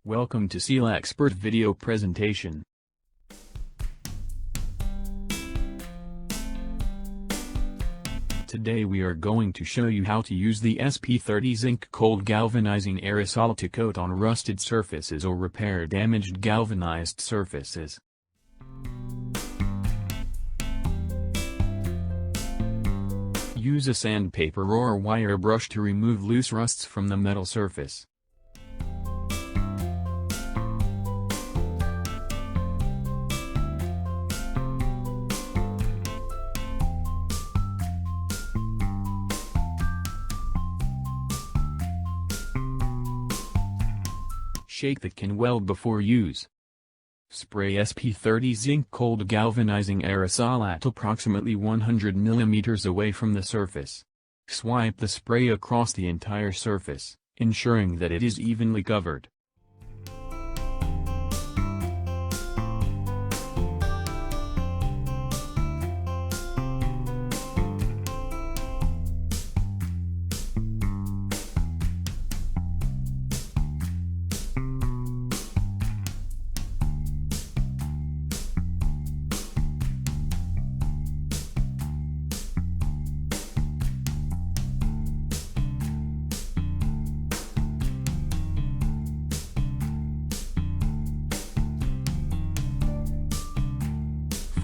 Welcome to SealXpert video presentation. Today we are going to show you how to use the SP30 Zinc Cold-Galvanizing aerosol to coat on rusted surfaces or repair damaged galvanized surfaces. Use a sandpaper or wire brush to remove loose rusts from the metal surface. Shake the can well before use. Spray SP30 Zinc Cold-Galvanizing aerosol at approximately 100 mm away from the surface. Swipe the spray across the entire surface, ensuring that it is evenly covered.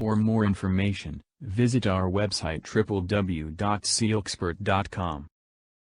For more information, visit our website www.sealxpert.com.